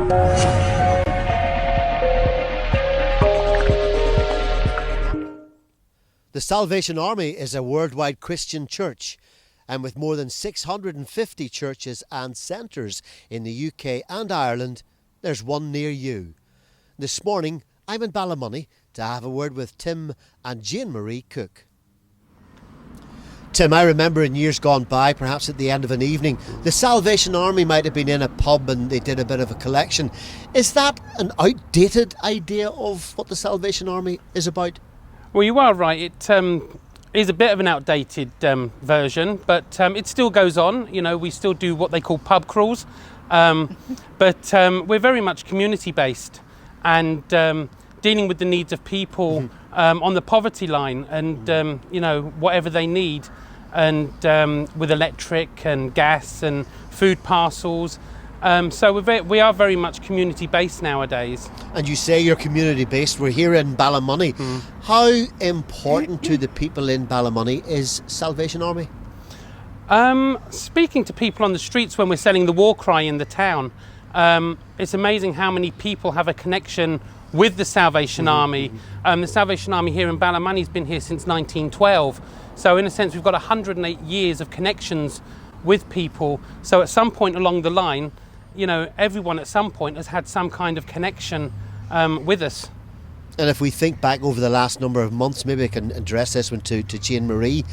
The Salvation Army is a worldwide Christian church, and with more than 650 churches and centres in the UK and Ireland, there's one near you. This morning, I'm in Ballymoney to have a word with Tim and Jane Marie Cook. Tim, I remember in years gone by, perhaps at the end of an evening, the Salvation Army might have been in a pub and they did a bit of a collection. Is that an outdated idea of what the Salvation Army is about? Well, you are right. It is a bit of an outdated version, but it still goes on. You know, we still do what they call pub crawls, but we're very much community-based and dealing with the needs of people on the poverty line and, you know, whatever they need, and with electric and gas and food parcels. So we are very much community-based nowadays. And you say you're community-based. We're here in Ballymoney. How important to the people in Ballymoney is Salvation Army? Speaking to people on the streets when we're selling the war cry in the town, it's amazing how many people have a connection with the Salvation Army. The Salvation Army here in Ballymoney has been here since 1912. So in a sense, we've got 108 years of connections with people. So at some point along the line, you know, everyone at some point has had some kind of connection with us. And if we think back over the last number of months, maybe I can address this one to Jane Marie.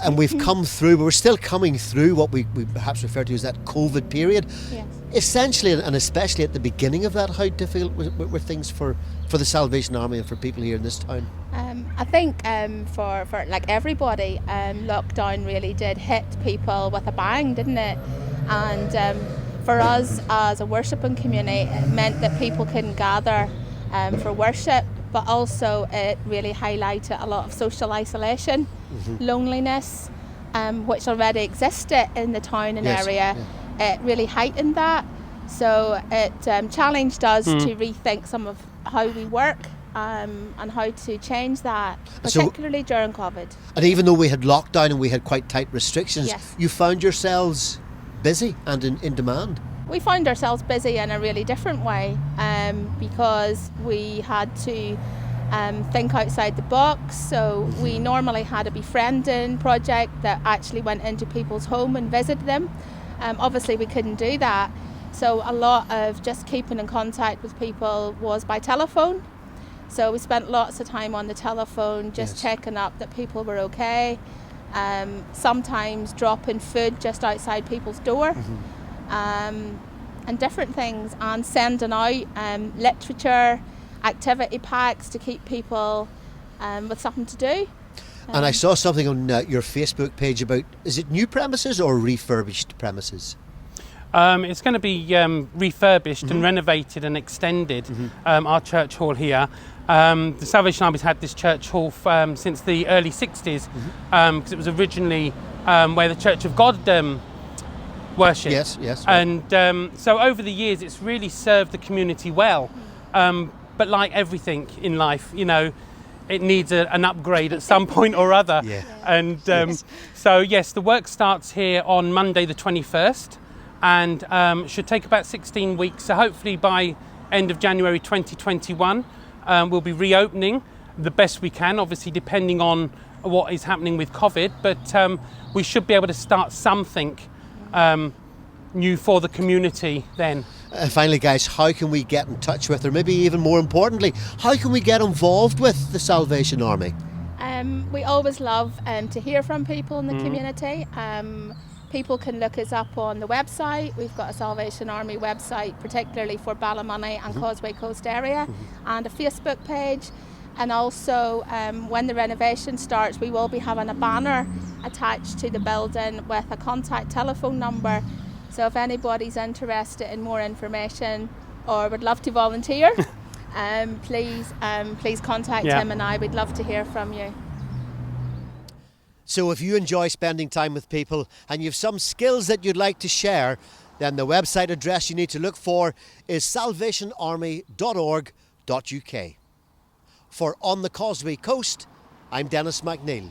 And we've come through, but we're still coming through what we perhaps refer to as that COVID period. Yes. Essentially, and especially at the beginning of that, how difficult were things for the Salvation Army and for people here in this town? I think for like everybody, lockdown really did hit people with a bang, didn't it? And for us as a worshipping community, it meant that people couldn't gather for worship, but also it really highlighted a lot of social isolation, loneliness, which already existed in the town and area. Yeah. It really heightened that. So it challenged us to rethink some of how we work and how to change that, particularly during COVID. And even though we had lockdown and we had quite tight restrictions, you found yourselves busy and in demand? We found ourselves busy in a really different way because we had to think outside the box. So we normally had a befriending project that actually went into people's home and visited them. Obviously we couldn't do that. So a lot of just keeping in contact with people was by telephone. So we spent lots of time on the telephone just checking up that people were okay. Sometimes dropping food just outside people's door. And different things, and sending out literature, activity packs to keep people with something to do. And I saw something on your Facebook page about, is it new premises or refurbished premises? It's going to be refurbished and renovated and extended, our church hall here. The Salvation Army's had this church hall since the early 60s, because it was originally where the Church of God worshipped. Yes. Right. And so over the years it's really served the community well. But like everything in life, you know, it needs an upgrade at some point or other. And so yes, the work starts here on Monday the 21st and should take about 16 weeks. So hopefully by end of January 2021 we'll be reopening the best we can, obviously depending on what is happening with COVID, but we should be able to start something new for the community then. And finally, guys, how can we get in touch with, or maybe even more importantly, how can we get involved with the Salvation Army? We always love to hear from people in the community. People can look us up on the website. We've got a Salvation Army website, particularly for Ballymoney and Causeway Coast area, and a Facebook page. And also, when the renovation starts, we will be having a banner attached to the building with a contact telephone number. So if anybody's interested in more information or would love to volunteer, please contact him and I. We'd love to hear from you. So if you enjoy spending time with people and you've some skills that you'd like to share, then the website address you need to look for is salvationarmy.org.uk. For On the Causeway Coast, I'm Denis McNeil.